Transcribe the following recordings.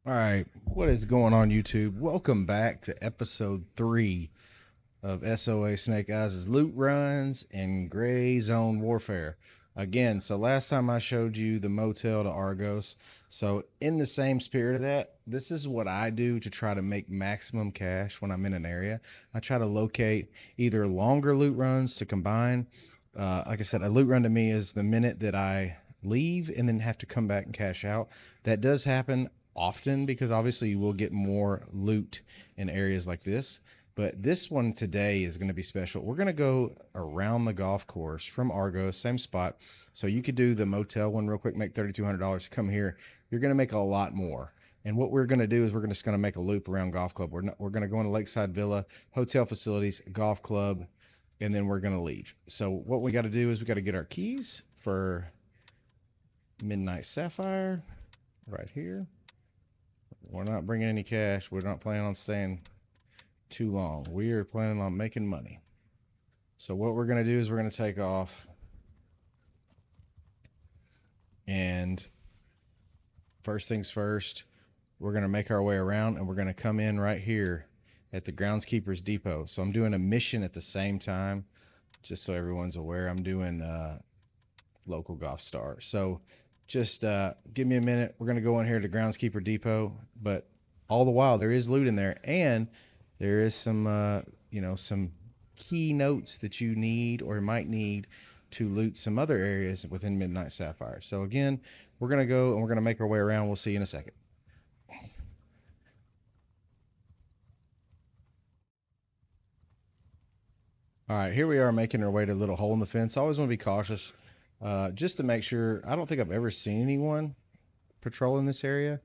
All right, what is going on, YouTube? Welcome back to episode 3 of SOA Snake Eyes' Loot Runs and Gray Zone Warfare. Again, so last time I showed you the motel to Argos. So, in the same spirit of that, this is what I do to try to make maximum cash when I'm in an area. I try to locate either longer loot runs to combine. Like I said, a loot run to me is the minute that I leave and then have to come back and cash out. That does happen often because obviously you will get more loot in areas like this. But this one today is going to be special. We're going to go around the golf course from Argos, same spot. So you could do the motel one real quick, make $3,200. Come here, you're going to make a lot more. And what we're going to do is we're just going to make a loop around golf club. We're going to go into Lakeside Villa, hotel facilities, golf club, and then we're going to leave. So what we got to do is we got to get our keys for Midnight Sapphire right here. We're not bringing any cash. We're not planning on staying too long. We are planning on making money. So what we're going to do is we're going to take off, and first things first, we're going to make our way around and we're going to come in right here at the Groundskeepers Depot. So I'm doing a mission at the same time, just so everyone's aware. I'm doing local golf star. So just give me a minute. We're going to go in here to Groundskeeper Depot, but all the while there is loot in there, and there is some key notes that you need or might need to loot some other areas within Midnight Sapphire. So again, we're going to go and we're going to make our way around. We'll see you in a second. All right, here we are making our way to a little hole in the fence. I always want to be cautious, just to make sure. I don't think I've ever seen anyone patrolling this area,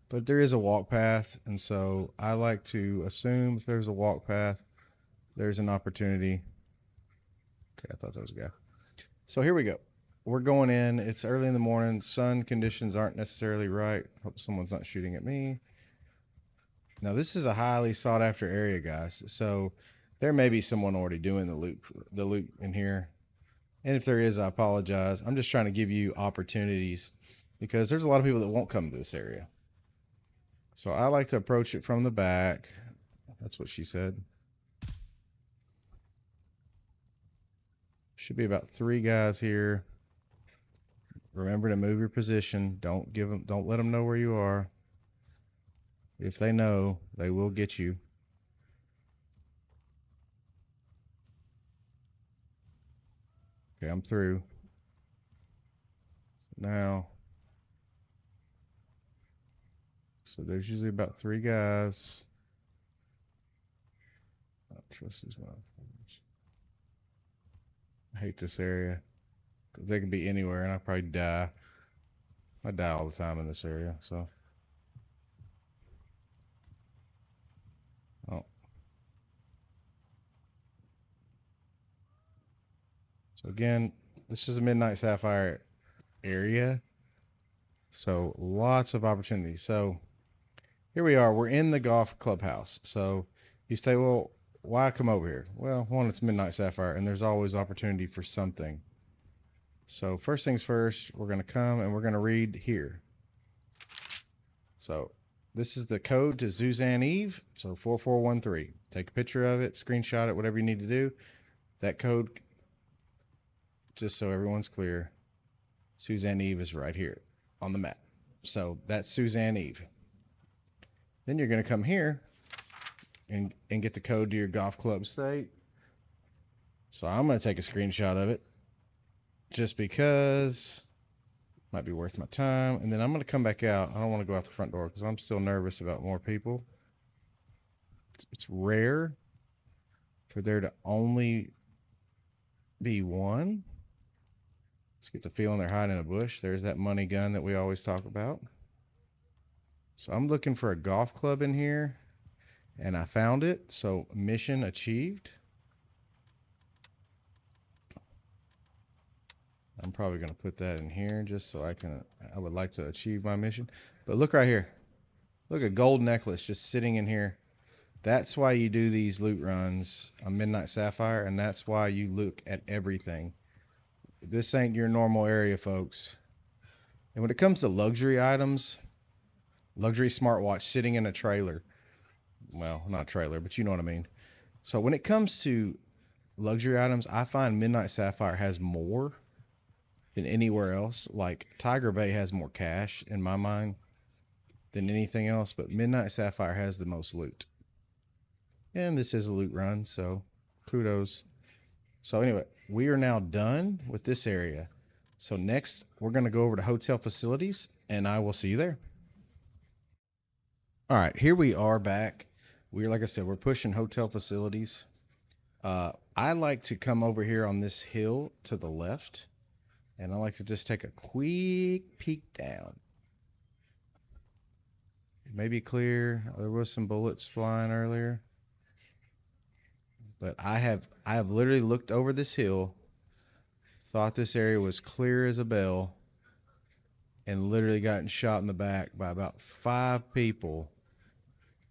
but there is a walk path, and so I like to assume if there's a walk path, there's an opportunity. Okay, I thought that was a guy. So here we go. We're going in. It's early in the morning. Sun conditions aren't necessarily right. Hope someone's not shooting at me. Now this is a highly sought after area, guys. So there may be someone already doing the loot in here. And if there is, I apologize. I'm just trying to give you opportunities because there's a lot of people that won't come to this area. So I like to approach it from the back. That's what she said. Should be about 3 guys here. Remember to move your position. Don't let them know where you are. If they know, they will get you. Okay, I'm through. Now, so there's usually about 3 guys. I don't trust these motherfuckers. I hate this area because they can be anywhere and I probably die. I die all the time in this area, so. Oh. So again, this is a Midnight Sapphire area, so lots of opportunities. So here we are. We're in the golf clubhouse. So you say, well, why come over here? Well, one, it's Midnight Sapphire, and there's always opportunity for something. So first things first, we're going to come and we're going to read here. So this is the code to Suzanne Eve. So 4413. Take a picture of it, screenshot it, whatever you need to do. That code, just so everyone's clear, Suzanne Eve is right here on the map. So that's Suzanne Eve. Then you're going to come here and get the code to your golf club state. So I'm going to take a screenshot of it just because might be worth my time. And then I'm going to come back out. I don't want to go out the front door because I'm still nervous about more people. It's rare for there to only be one. Let's get the feeling they're hiding in a bush. There's that money gun that we always talk about. So I'm looking for a golf club in here, and I found it. So mission achieved. I'm probably going to put that in here just so I would like to achieve my mission. But look right here. Look, a gold necklace just sitting in here. That's why you do these loot runs on Midnight Sapphire, and that's why you look at everything. This ain't your normal area, folks. And when it comes to luxury items, Luxury smartwatch sitting in a trailer. Well, not a trailer, but you know what I mean. So when it comes to luxury items, I find Midnight Sapphire has more than anywhere else. Like Tiger Bay has more cash in my mind than anything else, but Midnight Sapphire has the most loot. And this is a loot run, so kudos. So anyway, we are now done with this area. So next, we're going to go over to hotel facilities, and I will see you there. All right, here we are back. We're like I said, we're pushing hotel facilities. I like to come over here on this hill to the left, and I like to just take a quick peek down. Maybe clear. There was some bullets flying earlier, but I have literally looked over this hill, thought this area was clear as a bell, and literally gotten shot in the back by about 5 people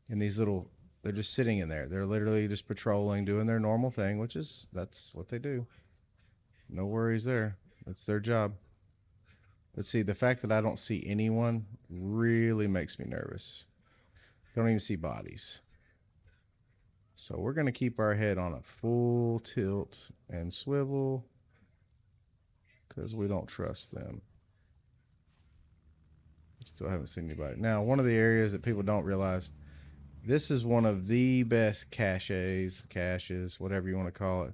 in these little. They're just sitting in there. They're literally just patrolling, doing their normal thing, which is that's what they do. No worries there. That's their job. But see, the fact that I don't see anyone really makes me nervous. Don't even see bodies. So we're going to keep our head on a full tilt and swivel because we don't trust them. Still haven't seen anybody. Now, one of the areas that people don't realize, this is one of the best caches, whatever you want to call it.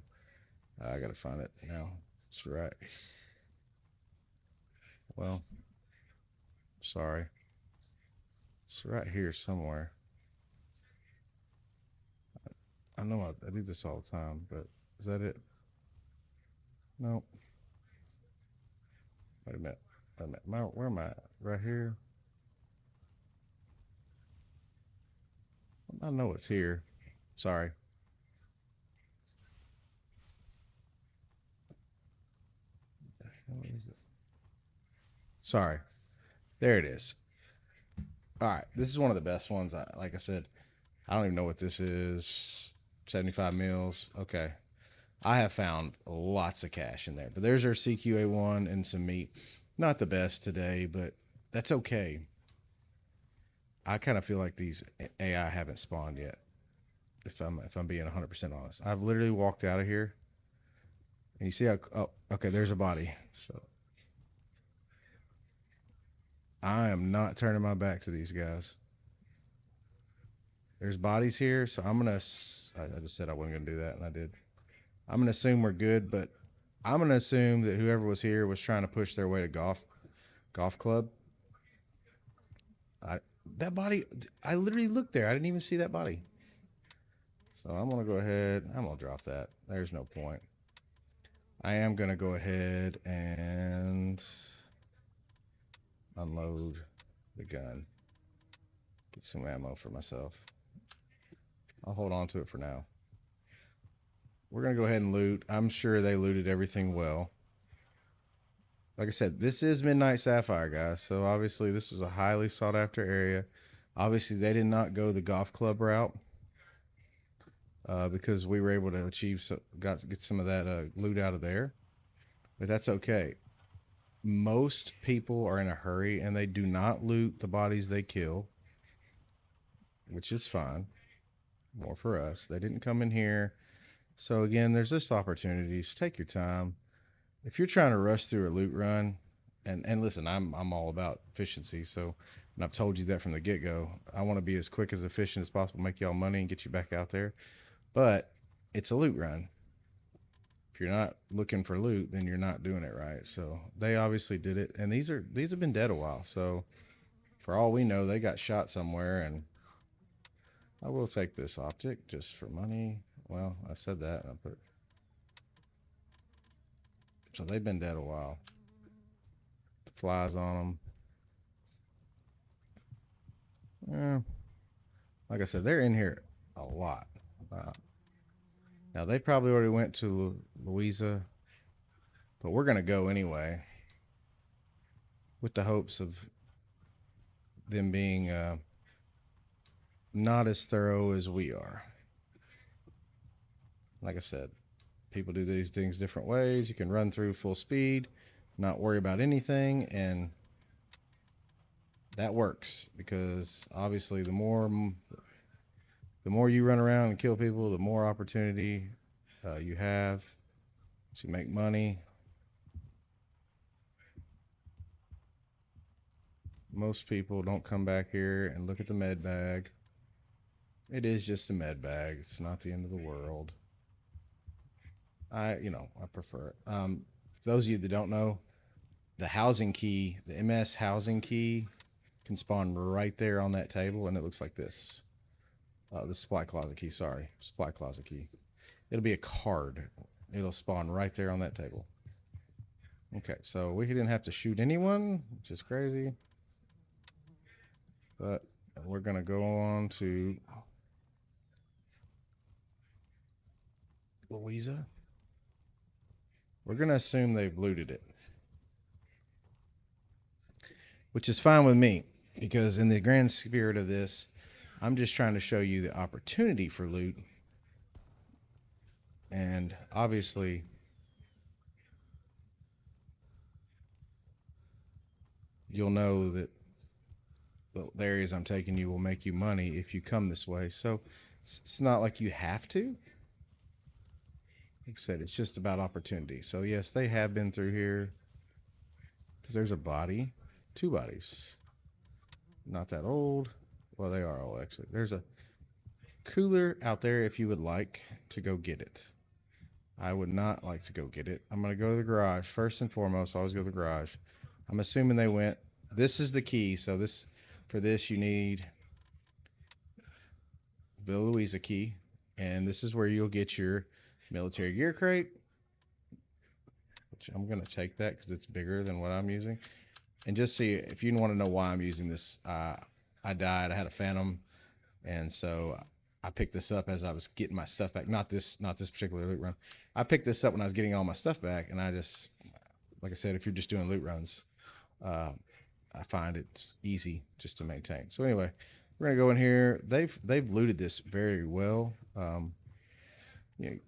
I got to find it now. It's right. Well, sorry. It's right here somewhere. I know I do this all the time, but is that it? No. Wait a minute. Wait a minute. Where am I? Right here? I know it's here. Sorry. What is it? Sorry. There it is. All right. This is one of the best ones. Like I said, I don't even know what this is. 75 mils. Okay. I have found lots of cash in there. But there's our CQA1 and some meat. Not the best today, but that's okay. I kind of feel like these AI haven't spawned yet. If I'm being 100% honest, I've literally walked out of here, and you see how okay, there's a body. So I am not turning my back to these guys. There's bodies here, so I'm gonna. I just said I wasn't gonna do that, and I did. I'm gonna assume we're good, but I'm gonna assume that whoever was here was trying to push their way to golf club. I that body. I literally looked there. I didn't even see that body. So I'm gonna go ahead. I'm gonna drop that. There's no point. I am gonna go ahead and unload the gun. Get some ammo for myself. I'll hold on to it for now. We're gonna go ahead and loot. I'm sure they looted everything well. Like I said, this is Midnight Sapphire, guys. So obviously this is a highly sought after area. Obviously they did not go the golf club route because we were able to get some of that loot out of there. But that's okay. Most people are in a hurry and they do not loot the bodies they kill, which is fine. More for us. They didn't come in here. So again, there's just opportunities. Take your time. If you're trying to rush through a loot run, and listen, I'm all about efficiency. So, and I've told you that from the get go. I want to be as quick as efficient as possible, make y'all money, and get you back out there. But it's a loot run. If you're not looking for loot, then you're not doing it right. So they obviously did it, and these have been dead a while. So for all we know, they got shot somewhere, and I will take this optic just for money. Well, I said that, and I put. So they've been dead a while. The flies on them. Yeah. Like I said, they're in here a lot. Uh, Now they probably already went to Louisa, but we're gonna go anyway, with the hopes of them being not as thorough as we are. Like I said, people do these things different ways. You can run through full speed, not worry about anything, and that works because obviously the more you run around and kill people, the more opportunity you have to make money. Most people don't come back here and look at the med bag. It is just a med bag. It's not the end of the world. I prefer it. For those of you that don't know, the housing key, the MS housing key, can spawn right there on that table, and it looks like this. The supply closet key. Sorry, supply closet key. It'll be a card. It'll spawn right there on that table. Okay, so we didn't have to shoot anyone, which is crazy. But we're gonna go on to Louisa. We're gonna assume they've looted it, which is fine with me because in the grand spirit of this, I'm just trying to show you the opportunity for loot, and obviously you'll know that the areas I'm taking you will make you money if you come this way. So it's not like you have to. Like I said, it's just about opportunity. So yes, they have been through here because there's a body, two bodies, not that old. Well, they are old actually. There's a cooler out there if you would like to go get it. I would not like to go get it. I'm going to go to the garage. First and foremost, I always go to the garage. I'm assuming they went. This is the key. So for this you need Villa Louisa key. And this is where you'll get your military gear crate. Which I'm going to take that because it's bigger than what I'm using. And just see if you want to know why I'm using this. I died. I had a phantom. And so I picked this up as I was getting my stuff back. Not this particular loot run. I picked this up when I was getting all my stuff back, and I just, like I said, if you're just doing loot runs, I find it's easy just to maintain. So anyway, we're gonna go in here. They've looted this very well. You know,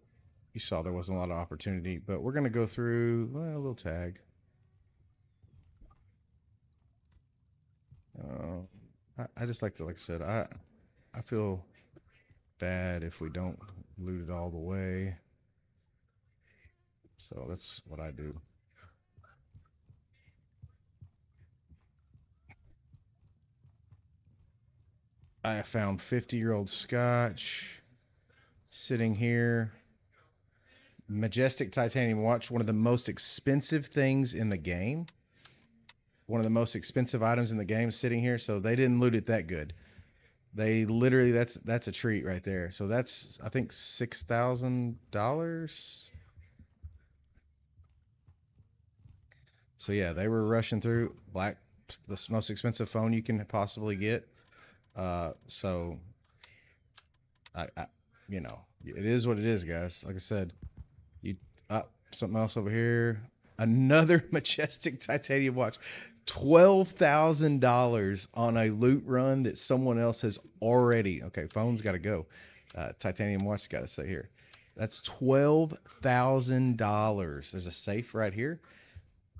you saw there wasn't a lot of opportunity, but we're gonna go through a little tag. I just like to, like I said, I feel bad if we don't loot it all the way. So that's what I do. I found 50-year-old scotch sitting here. Majestic titanium watch, one of the most expensive things in the game. One of the most expensive items in the game sitting here. So they didn't loot it that good. They literally, that's a treat right there. So that's, I think, $6,000. So yeah, they were rushing through the most expensive phone you can possibly get. So I, it is what it is, guys. Like I said, you something else over here. Another majestic titanium watch. $12,000 on a loot run that someone else has already. Okay, phone's got to go. Titanium watch got to stay here. That's $12,000. There's a safe right here.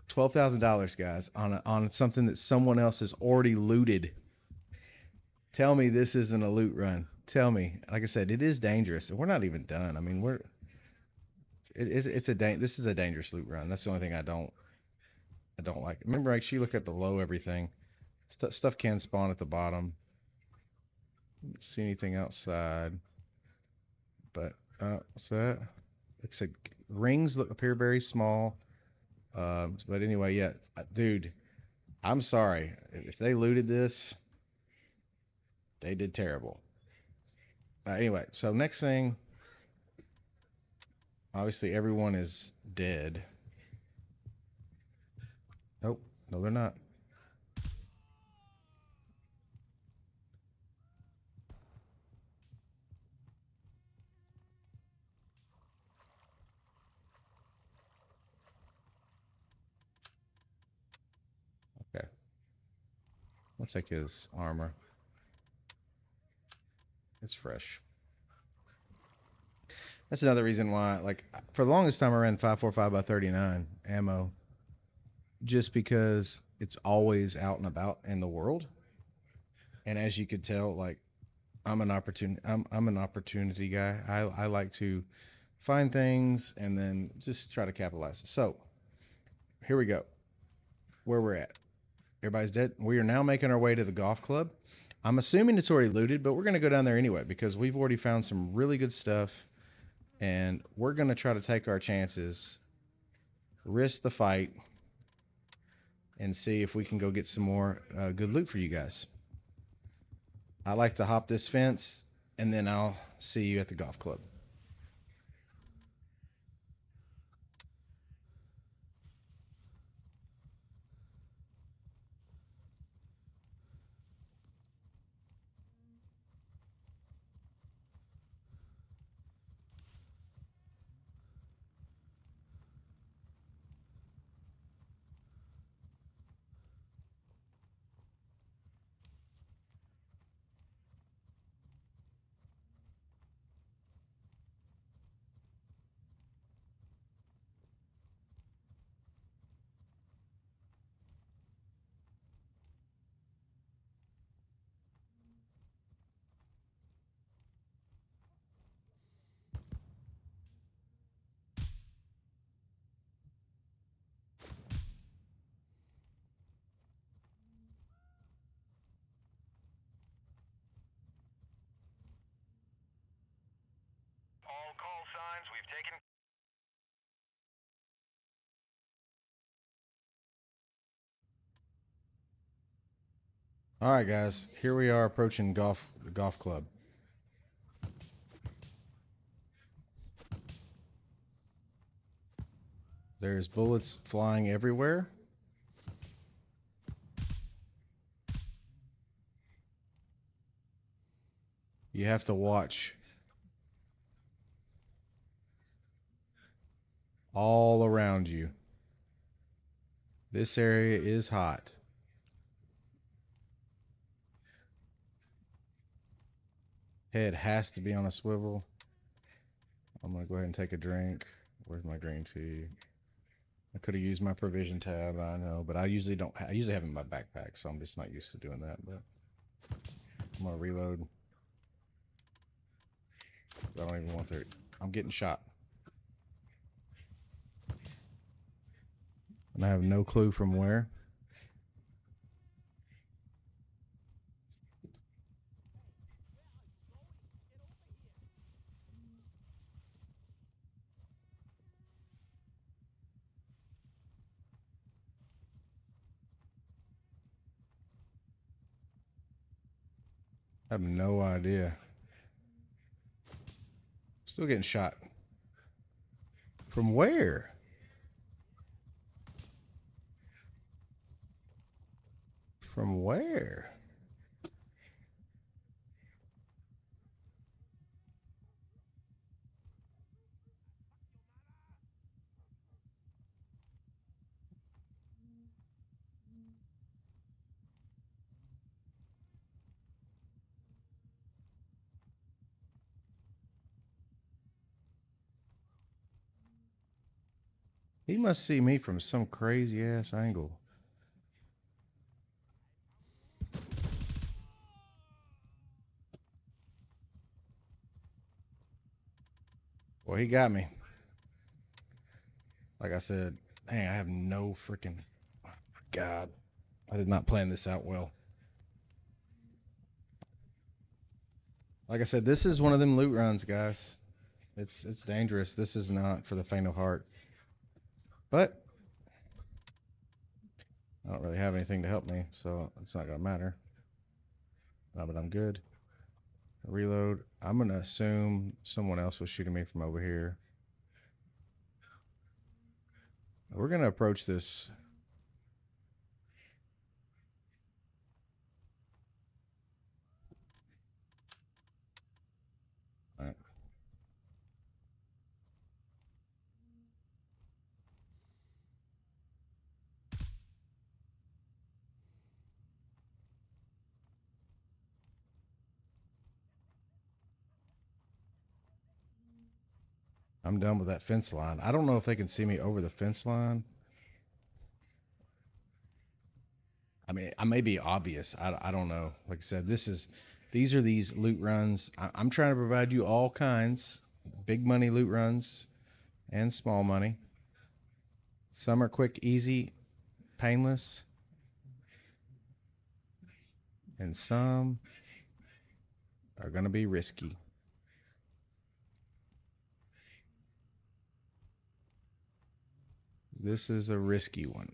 $12,000, guys, on something that someone else has already looted. Tell me this isn't a loot run. Tell me. Like I said, it is dangerous. We're not even done. I mean, this is a dangerous loot run. That's the only thing I don't like. Remember, actually look at below everything. Stuff can spawn at the bottom. See anything outside? But what's that? Like I said, rings appear very small. But anyway, yeah, dude, I'm sorry if they looted this. They did terrible. Anyway, so next thing, obviously everyone is dead. Nope, no, they're not. Okay, I'll take his armor. It's fresh. That's another reason why, like, for the longest time, I ran 545 by 39 ammo, just because it's always out and about in the world. And as you could tell, like I'm an opportunity guy. I like to find things and then just try to capitalize. So here we go. Where we're at. Everybody's dead. We are now making our way to the golf club. I'm assuming it's already looted, but we're going to go down there anyway because we've already found some really good stuff, and we're going to try to take our chances, risk the fight, and see if we can go get some more good loot for you guys. I like to hop this fence, and then I'll see you at the golf club. All call signs we've taken. All right, guys, here we are approaching the golf club. There's bullets flying everywhere. You have to watch all around you. This area is hot. Head has to be on a swivel. I'm gonna go ahead and take a drink. Where's my green tea? I could have used my provision tab, I know, but I usually don't. I usually have it in my backpack, so I'm just not used to doing that. But I'm gonna reload. I don't even want to. I'm getting shot, and I have no clue from where. I have no idea. Still getting shot. From where? From where? He must see me from some crazy ass angle. Well, he got me. Like I said, dang, I have no freaking. God, I did not plan this out well. Like I said, this is one of them loot runs, guys. It's dangerous. This is not for the faint of heart. But I don't really have anything to help me, so it's not gonna matter. But I'm good. Reload. I'm gonna assume someone else was shooting me from over here. We're gonna approach this. All right. I'm done with that fence line. I don't know if they can see me over the fence line. I mean, I may be obvious. I don't know. Like I said, these are these loot runs. I'm trying to provide you all kinds, big money loot runs and small money. Some are quick, easy, painless, and some are going to be risky. This is a risky one.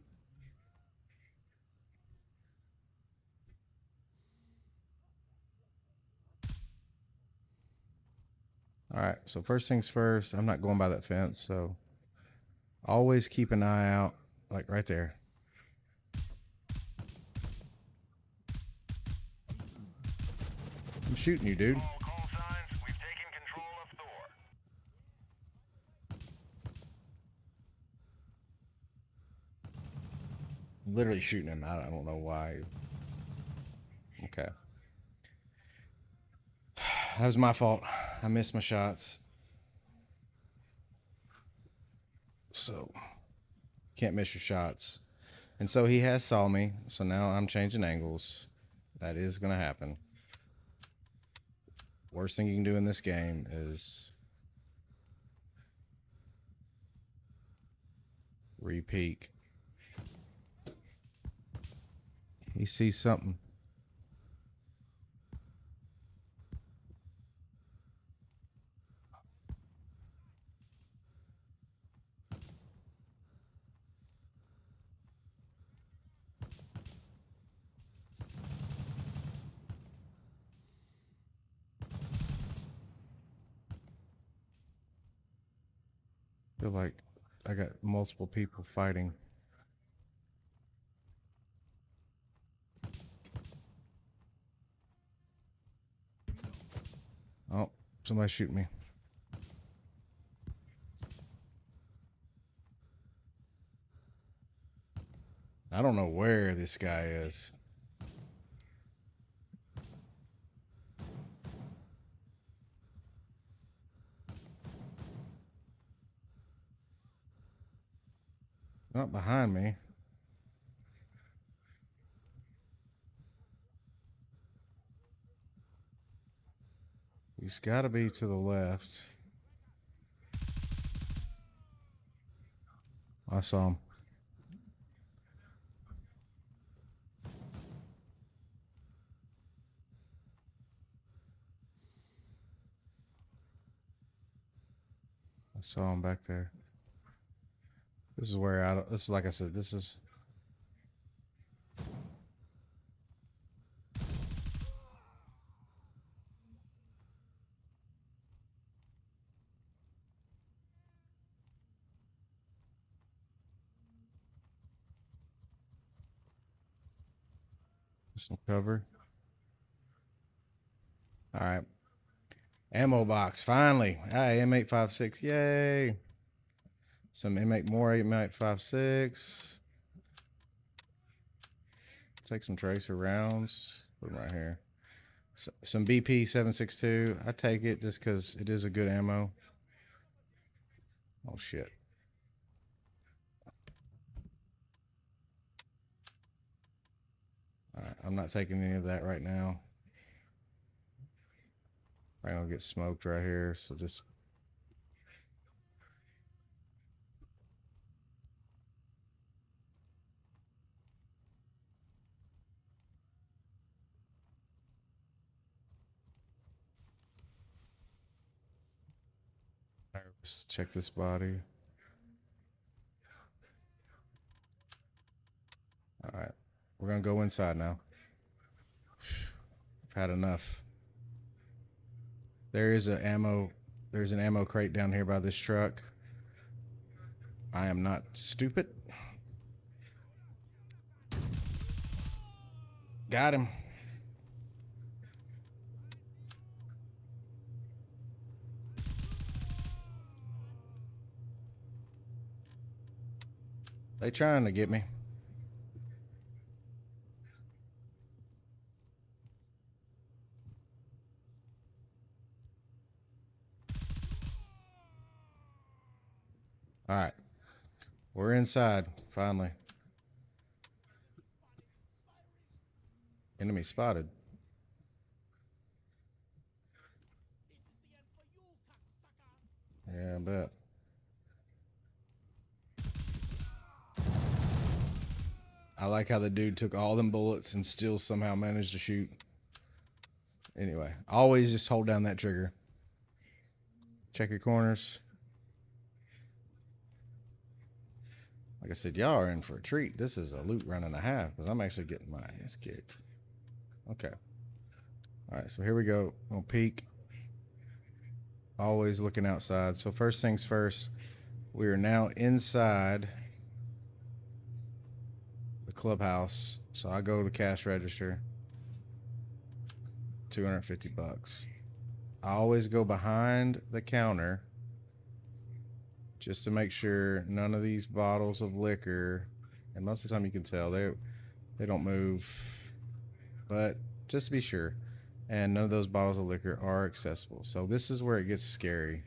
All right, so first things first, I'm not going by that fence, so always keep an eye out, like right there. I'm shooting you, dude. All call signs, we've taken control of Thor. Literally shooting him. I don't know why. Okay. That was my fault. I missed my shots. So, can't miss your shots. And so he has saw me. So now I'm changing angles. That is going to happen. Worst thing you can do in this game is re-peek. He sees something. I feel like I got multiple people fighting. Oh, somebody shoot me. I don't know where this guy is. Not behind me. He's got to be to the left. I saw him. I saw him back there. This is where I don't. This is like I said. This is. Some cover. All right. Ammo box. Finally. Hey, M856. Yay. Some M8 more M856. Take some tracer rounds. Put them right here. So, some BP 762. I take it just because it is a good ammo. Oh shit. All right. I'm not taking any of that right now. I'm gonna get smoked right here. So just. Let's check this body. All right. We're gonna go inside now. I've had enough. There is a ammo. There's an ammo crate down here by this truck. I am not stupid. Got him. They trying to get me. All right. We're inside finally. he spotted. Yeah, I bet. I like how the dude took all them bullets and still somehow managed to shoot. Anyway, always just hold down that trigger. Check your corners. Like I said, y'all are in for a treat. This is a loot run and a half because I'm actually getting my ass kicked. Okay. All right, so here we go. We'll peek. Always looking outside. So first things first, we are now inside the clubhouse. So I go to the cash register. $250. I always go behind the counter just to make sure none of these bottles of liquor, and most of the time you can tell they don't move, but just to be sure, and none of those bottles of liquor are accessible. So this is where it gets scary.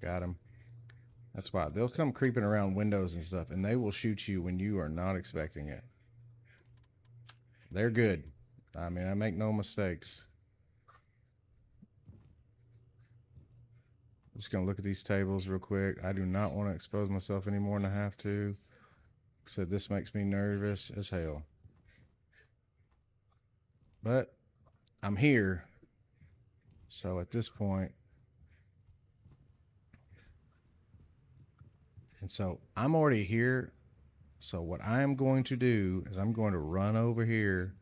Got him. That's why they'll come creeping around windows and stuff, and they will shoot you when you are not expecting it. They're good. I mean, I make no mistakes. I'm just gonna look at these tables real quick. I do not want to expose myself any more than I have to. So this makes me nervous as hell. But I'm here. So at this point, and so I'm already here. So what I am going to do is I'm going to run over here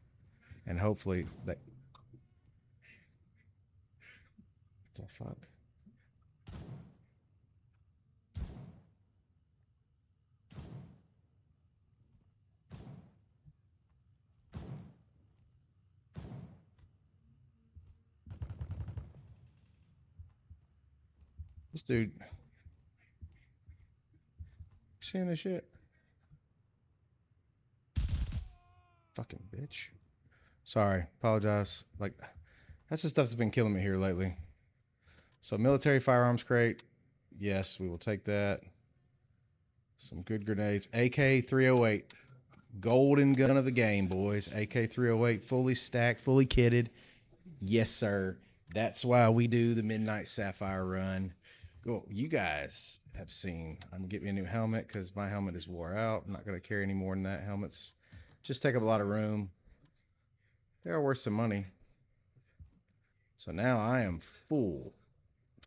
and hopefully that. What the fuck? This dude. Seeing this shit? Fucking bitch. Sorry. Apologize. Like, that's the stuff that's been killing me here lately. So military firearms crate. Yes, we will take that. Some good grenades. AK 308. Golden gun of the game, boys. AK 308. Fully stacked, fully kitted. Yes, sir. That's why we do the Midnight Sapphire run. Go. You guys have seen. I'm going to get me a new helmet because my helmet is wore out. I'm not going to carry any more than that. Helmets just take up a lot of room. They are worth some money. So now I am full.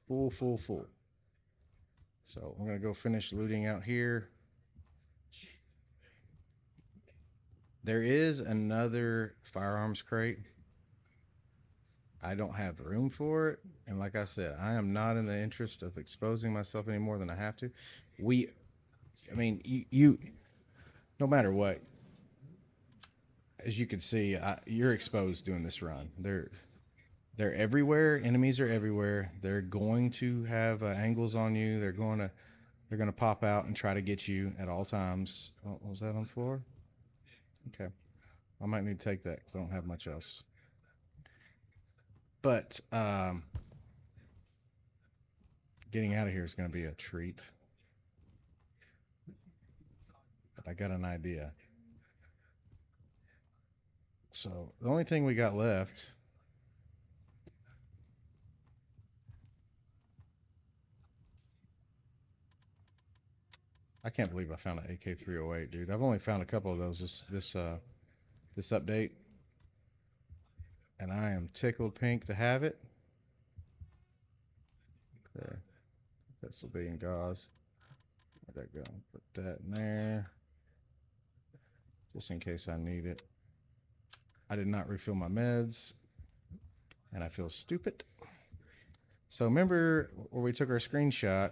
Full, full, full. So I'm going to go finish looting out here. There is another firearms crate. I don't have room for it. And like I said, I am not in the interest of exposing myself any more than I have to. I mean, you no matter what, as you can see, you're exposed doing this run. They're everywhere. Enemies are everywhere. They're going to have angles on you. They're gonna pop out and try to get you at all times. Oh, was that on the floor? Okay, I might need to take that because I don't have much else. But getting out of here is going to be a treat. But I got an idea. So the only thing we got left. I can't believe I found an AK-308, dude. I've only found a couple of those this update, and I am tickled pink to have it. There, that's the being gauze. Where'd that go? Put that in there, just in case I need it. I did not refill my meds, and I feel stupid. So remember where we took our screenshot?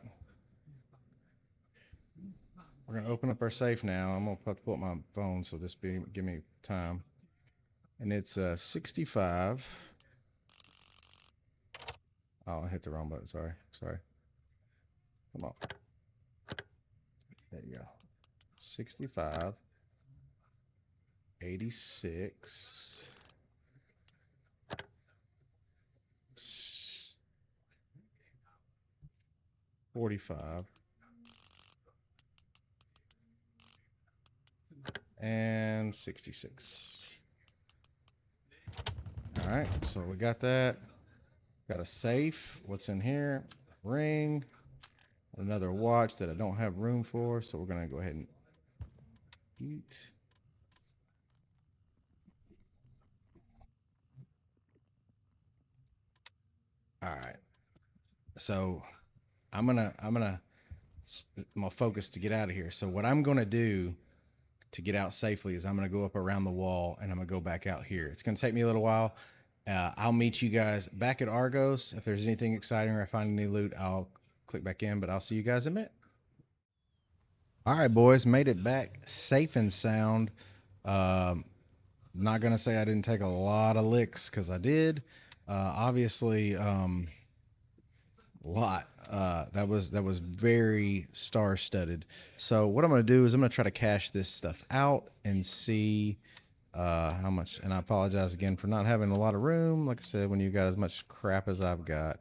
We're gonna open up our safe now. I'm gonna have to pull up my phone, so give me time. And it's 65. Oh, I hit the wrong button. Sorry. Come on. There you go. 65. 86. 45. and 66. All right, so we got that. Got a safe. What's in here? Ring. Another watch that I don't have room for, so we're gonna go ahead and eat. All right. So I'm gonna focus to get out of here. So what I'm gonna do to get out safely is I'm gonna go up around the wall and I'm gonna go back out here. It's gonna take me a little while. I'll meet you guys back at Argos. If there's anything exciting or I find any loot, I'll click back in. But I'll see you guys in a minute. All right, boys, made it back safe and sound. Um, Not gonna say I didn't take a lot of licks because I did. Obviously, a lot. That was very star studded. So what I'm gonna do is I'm gonna try to cash this stuff out and see how much. And I apologize again for not having a lot of room. Like I said, when you got as much crap as I've got,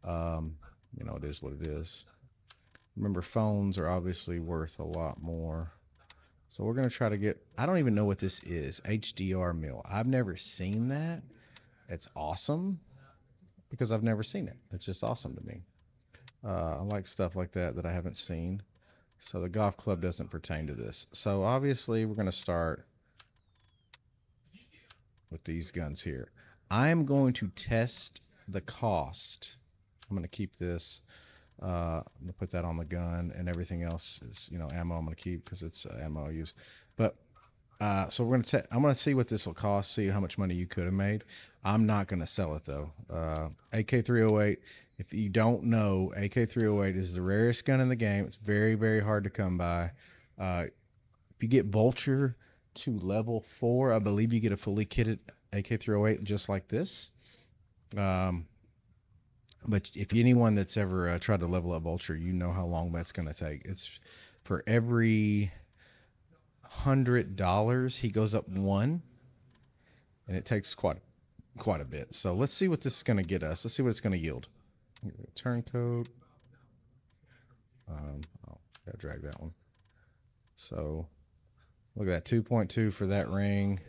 um, it is what it is. Remember, phones are obviously worth a lot more. So we're gonna try to get. I don't even know what this is. HDR mill. I've never seen that. It's awesome because I've never seen it. It's just awesome to me. I like stuff like that I haven't seen. So the golf club doesn't pertain to this. So obviously we're gonna start with these guns here. I'm going to test the cost. I'm going to keep this. I'm going to put that on the gun, and everything else is, ammo I'm going to keep because it's ammo I use. But so we're going to. I'm going to see what this will cost. See how much money you could have made. I'm not going to sell it though. AK-308. If you don't know, AK-308 is the rarest gun in the game. It's very, very hard to come by. If you get Vulture to level 4, I believe you get a fully kitted AK-308 just like this. Um, but if anyone that's ever tried to level up Vulture, you know how long that's going to take. It's for every $100 he goes up one, and it takes quite a bit. So let's see what this is going to get us. Let's see what it's going to yield. Turncoat. Oh, gotta drag that one. So look at that, 2.2 for that ring.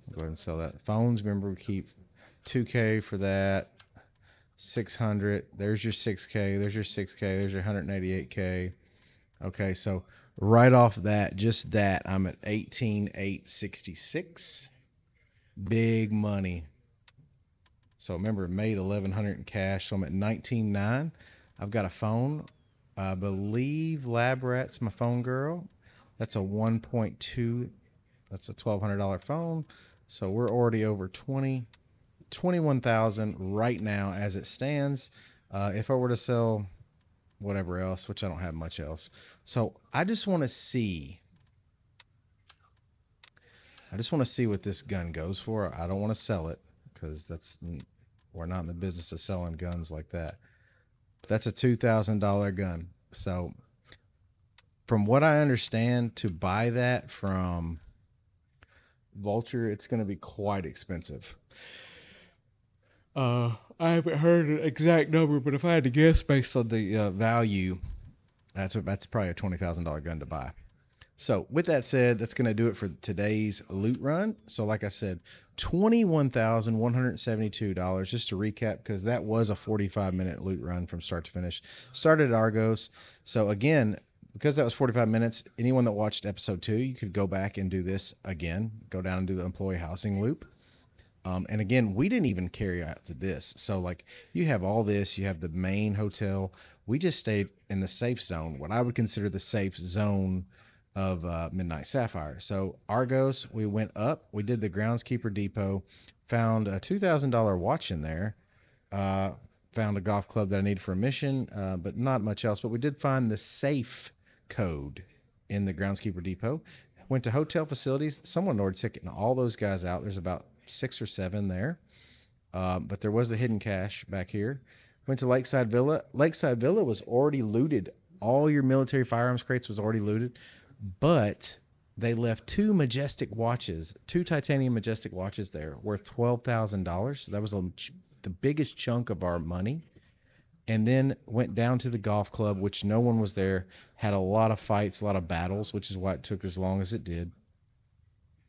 I'll go ahead and sell that. Phones, remember we keep 2K for that. 600. There's your 6K. There's your 6K. There's your 188K. Okay, so right off that, just that, I'm at 18,866. Big money. So remember, it made 1,100 in cash. So I'm at 19,900. I've got a phone. I believe Lab Rat's my phone girl. That's a 1.2. That's a $1,200 phone. So we're already over 21,000 right now as it stands. If I were to sell whatever else, which I don't have much else. So I just want to see. What this gun goes for. I don't want to sell it because we're not in the business of selling guns like that. But that's a $2,000 gun. So from what I understand, to buy that from Vulture, it's going to be quite expensive. I haven't heard an exact number, but if I had to guess based on the value, that's probably a $20,000 gun to buy. So with that said, that's going to do it for today's loot run. So like I said, $21,172. Just to recap, because that was a 45-minute loot run from start to finish. Started at Argos. So again, because that was 45 minutes, anyone that watched episode 2, you could go back and do this again. Go down and do the employee housing loop. And again, we didn't even carry out to this. So like you have all this, you have the main hotel. We just stayed in the safe zone, what I would consider the safe zone of Midnight Sapphire. So Argos, we went up, we did the groundskeeper depot, found a $2,000 watch in there, uh, found a golf club that I needed for a mission, but not much else. But we did find the safe code in the groundskeeper depot. Went to hotel facilities. Someone ordered ticketing all those guys out. There's about 6 or 7 there. But there was the hidden cache back here. Went to Lakeside Villa. Lakeside Villa was already looted. All your military firearms crates was already looted. But they left 2 majestic watches, 2 titanium majestic watches there worth $12,000. So that was the biggest chunk of our money. And then went down to the golf club, which no one was there. Had a lot of fights, a lot of battles, which is why it took as long as it did.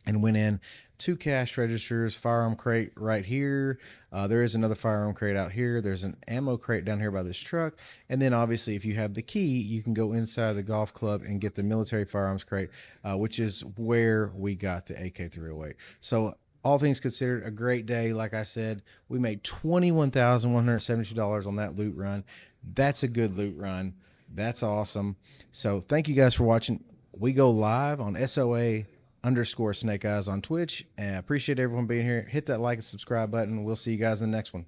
and went in, two cash registers, firearm crate right here. There is another firearm crate out here. There's an ammo crate down here by this truck. And then obviously, if you have the key, you can go inside the golf club and get the military firearms crate, which is where we got the AK-308. So all things considered, a great day. Like I said, we made $21,172 on that loot run. That's a good loot run. That's awesome. So thank you guys for watching. We go live on SOA_Snake Eyes on Twitch. And I appreciate everyone being here. Hit that like and subscribe button. We'll see you guys in the next one.